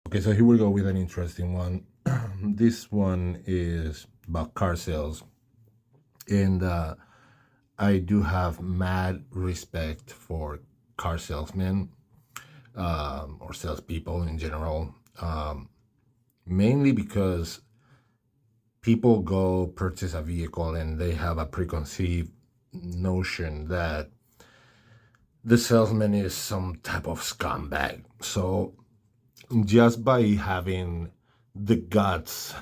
Okay, so here we go with an interesting one. This one is about car sales. And I do have mad respect for car salesmen or salespeople in general, mainly because people go purchase a vehicle and they have a preconceived notion that the salesman is some type of scumbag. So just by having the guts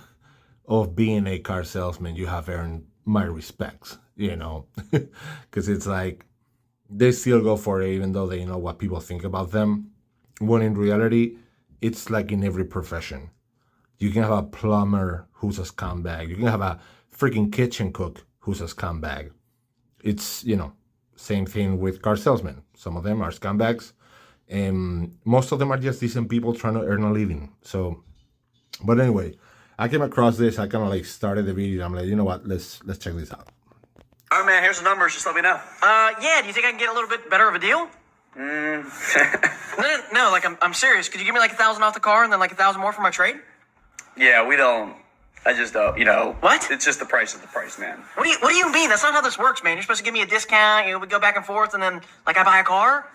of being a car salesman, you have earned my respects, because it's like they still go for it even though they know what people think about them. When in reality, it's like in every profession. You can have a plumber who's a scumbag. You can have a freaking kitchen cook who's a scumbag. It's, same thing with car salesmen. Some of them are scumbags, and most of them are just decent people trying to earn a living. So, but anyway, I came across this. I kind of like started the video. I'm like, you know what? Let's check this out. All right, man. Here's the numbers. Just let me know. Yeah. Do you think I can get a little bit better of a deal? No. Like I'm serious. Could you give me like $1,000 off the car and then like $1,000 more for my trade? Yeah, we don't. I just don't. What? It's just the price of the price, man. What do you mean? That's not how this works, man. You're supposed to give me a discount. We go back and forth, and then like I buy a car.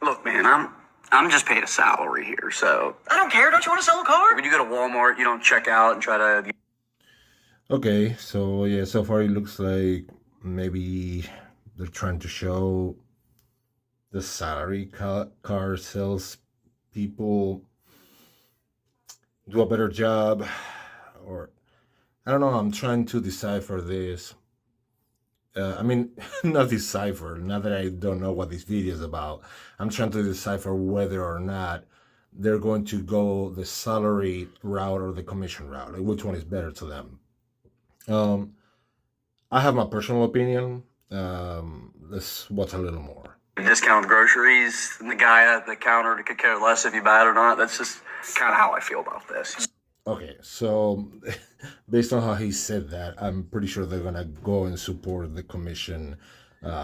Look, man. I'm just paid a salary here, so. I don't care. Don't you want to sell a car? When you go to Walmart, you don't check out and try to. Okay, so yeah, so far it looks like maybe they're trying to show the salary car sales people do a better job, or I don't know. I'm trying to decipher this. Not decipher. Not that I don't know what this video is about. I'm trying to decipher whether or not they're going to go the salary route or the commission route. Like which one is better to them. I have my personal opinion. Let's watch a little more. Discount groceries, and the guy at the counter could care less if you buy it or not. That's just kind of how I feel about this. Okay, so based on how he said that, I'm pretty sure they're gonna go and support the commission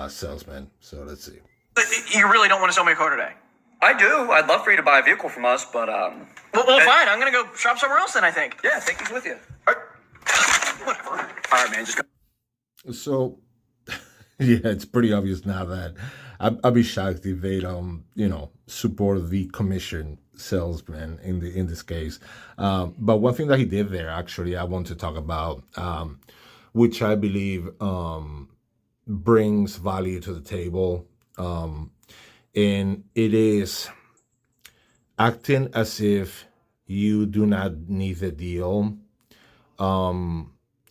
salesman. So let's see. You really don't want to sell me a car today? I do. I'd love for you to buy a vehicle from us, but Well, fine. I'm gonna go shop somewhere else then. I think. yeah, take these with you. Whatever. All right, man. Just go. So yeah, it's pretty obvious now that I'd be shocked if they don't, support the commission salesman in this case. But one thing that he did there, actually, I want to talk about, which I believe brings value to the table, and it is acting as if you do not need the deal.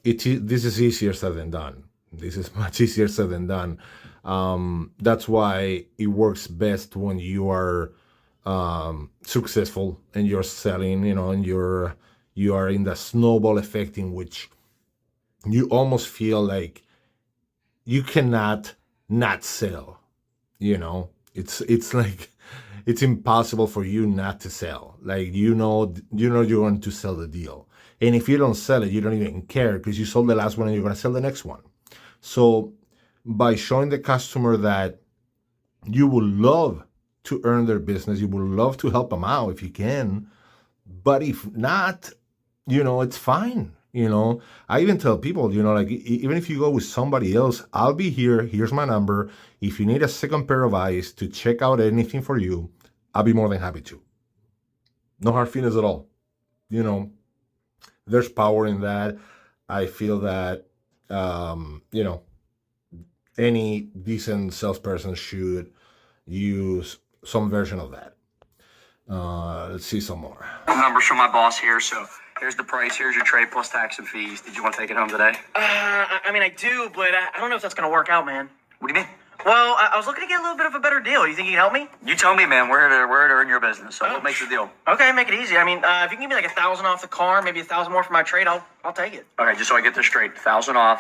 This is easier said than done. This is much easier said than done. That's why it works best when you are successful and you're selling, and you are in the snowball effect in which you almost feel like you cannot not sell. It's like it's impossible for you not to sell. Like you're going to sell the deal, and if you don't sell it, you don't even care because you sold the last one and you're going to sell the next one. So by showing the customer that you would love to earn their business, you would love to help them out if you can, but if not, it's fine. I even tell people, like even if you go with somebody else, I'll be here. Here's my number. If you need a second pair of eyes to check out anything for you, I'll be more than happy to. No hard feelings at all. There's power in that. I feel that, any decent salesperson should use some version of that. Let's see some more. Numbers from my boss here, so here's the price. Here's your trade plus tax and fees. Did you want to take it home today? I do, but I don't know if that's gonna work out, man. What do you mean? Well, I was looking to get a little bit of a better deal. You think you can help me? You tell me, man. We're here to earn your business. So what makes the deal? Okay, make it easy. If you can give me like $1,000 off the car, maybe $1,000 more for my trade, I'll take it. Okay, just so I get this straight, 1,000 off,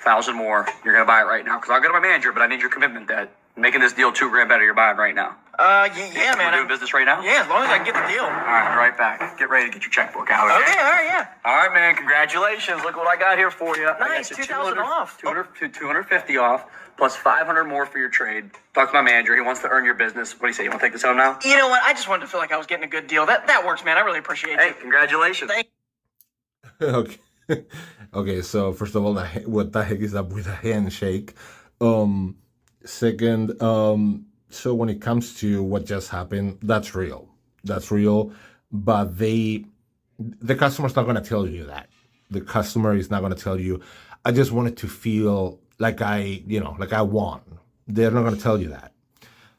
1,000 more. You're gonna buy it right now because I'll go to my manager, but I need your commitment that making this deal $2,000 better. You're buying right now. Yeah, man. We're doing business right now. Yeah, as long as I can get the deal. All right, I'll be right back. Get ready to get your checkbook out. Okay, all right, yeah. All right, man. Congratulations. Look what I got here for you. Nice, 2,000 off. 250 off. plus 500 more for your trade. Talk to my manager. He wants to earn your business. What do you say? You want to take this home now? You know what? I just wanted to feel like I was getting a good deal. That works, man. I really appreciate Hey, it. congratulations. Okay. Okay, so first of all, what the heck is up with a handshake? Second, so when it comes to what just happened, that's real. That's real. But the customer's not going to tell you that. The customer is not going to tell you, I just wanted to feel like I won. They're not going to tell you that.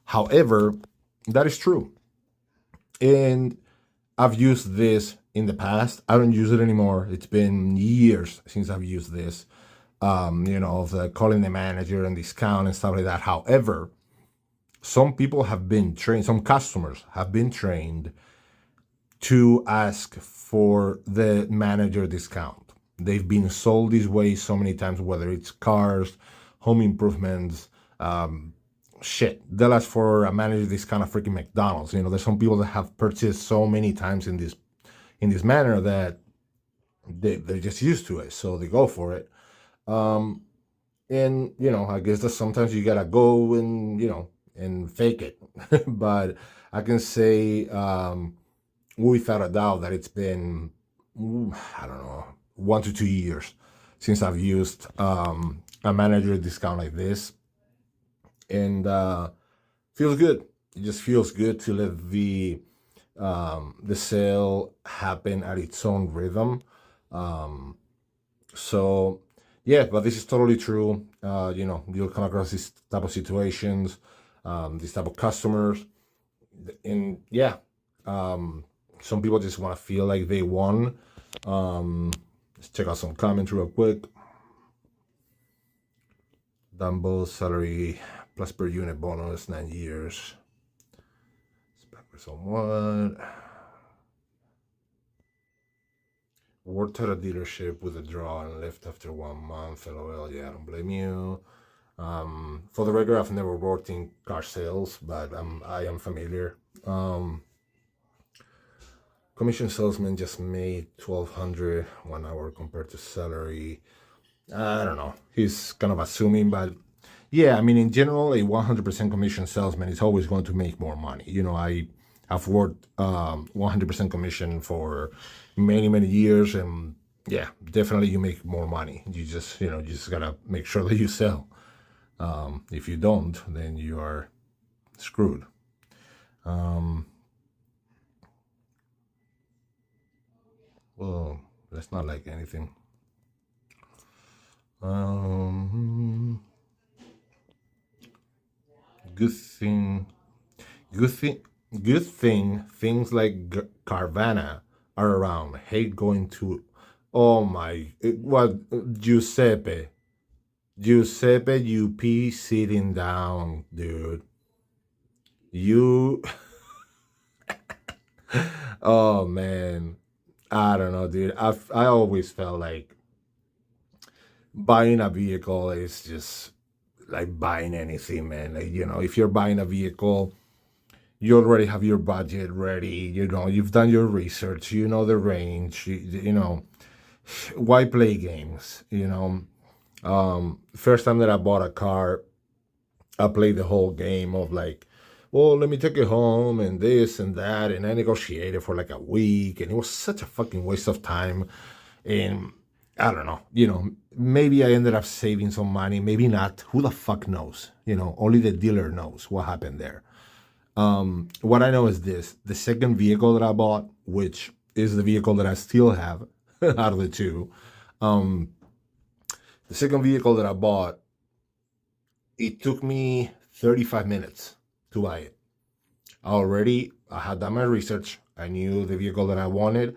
However, that is true. And I've used this in the past. I don't use it anymore. It's been years since I've used this, of the calling the manager and discount and stuff like that. However, some people have been trained, some customers have been trained to ask for the manager discount. They've been sold this way so many times, whether it's cars, home improvements, they'll ask for a manager discount at freaking McDonald's. There's some people that have purchased so many times in this manner that they're just used to it, so they go for it. And I guess that sometimes you gotta go and fake it. But I can say without a doubt that it's been, I don't know, 1 to 2 years since I've used a manager discount like this, and feels good. It just feels good to let the sale happen at its own rhythm. So yeah, but this is totally true. You'll come across this type of situations, this type of customers, and yeah, some people just want to feel like they won. Let's check out some comments real quick. Dumbo salary plus per unit bonus 9 years. Somewhat. Worked at a dealership with a draw and left after 1 month. LOL. Yeah, I don't blame you. For the record, I've never worked in car sales, but I am familiar. Commission salesman just made $1,200 1 hour compared to salary. I don't know. He's kind of assuming, but yeah, I mean, in general, a 100% commission salesman is always going to make more money. I've worked 100% commission for many, many years, and yeah, definitely you make more money. You just gotta make sure that you sell. If you don't, then you are screwed. Well, that's not like anything. Good thing things like Carvana are around. Hate going to, Giuseppe, you pee sitting down, dude. You, oh man, I don't know, dude. I always felt like buying a vehicle is just like buying anything, man. Like, if you're buying a vehicle, you already have your budget ready. You've done your research. You know the range. Why play games? First time that I bought a car, I played the whole game of like, well, let me take it home and this and that, and I negotiated for like a week, and it was such a fucking waste of time. And I don't know, maybe I ended up saving some money, maybe not. Who the fuck knows? Only the dealer knows what happened there. What I know is this: the second vehicle that I bought, which is the vehicle that I still have out of the two, the second vehicle that I bought, it took me 35 minutes to buy it. I had done my research. I knew the vehicle that I wanted.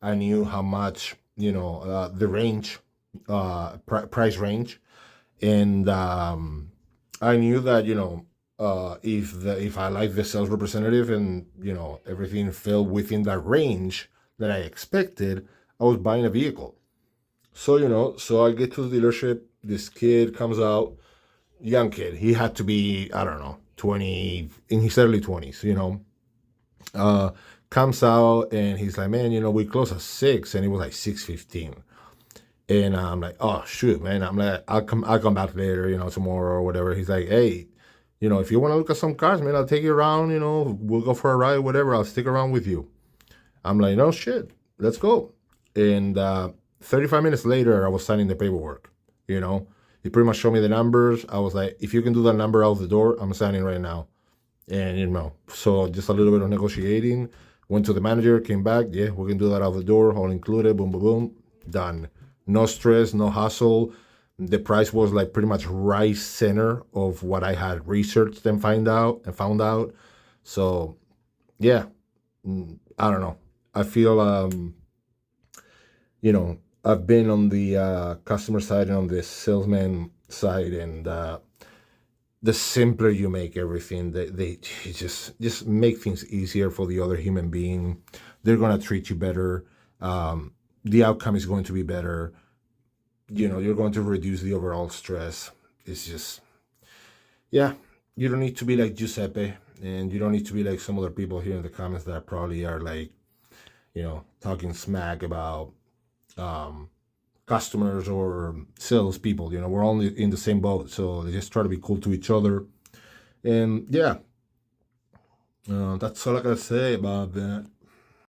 I knew how much, the range, price range. And I knew that, if I liked the sales representative and, everything fell within that range that I expected, I was buying a vehicle. So, so I get to the dealership. This kid comes out, young kid. He had to be, I don't know, 20, in his early 20s, comes out and he's like, man, we close at 6, and it was like 6:15. And I'm like, oh shoot, man. I'm like, I'll come back later, tomorrow or whatever. He's like, hey, if you want to look at some cars, man, I'll take you around, we'll go for a ride, whatever. I'll stick around with you. I'm like, no shit, let's go. And 35 minutes later, I was signing the paperwork. He pretty much showed me the numbers. I was like, if you can do that number out the door, I'm signing right now. And, so just a little bit of negotiating. Went to the manager, came back. Yeah, we can do that out the door, all included. Boom, boom, boom. Done. No stress, no hassle. The price was like pretty much right center of what I had researched and found out. So, yeah, I don't know. I feel, I've been on the customer side and on the salesman side, and the simpler you make everything, they just make things easier for the other human being. They're gonna treat you better. The outcome is going to be better. You're going to reduce the overall stress. It's just, yeah, you don't need to be like Giuseppe, and you don't need to be like some other people here in the comments that probably are like, talking smack about customers or salespeople. We're all in the same boat, so they just try to be cool to each other. And yeah, that's all I gotta say about that.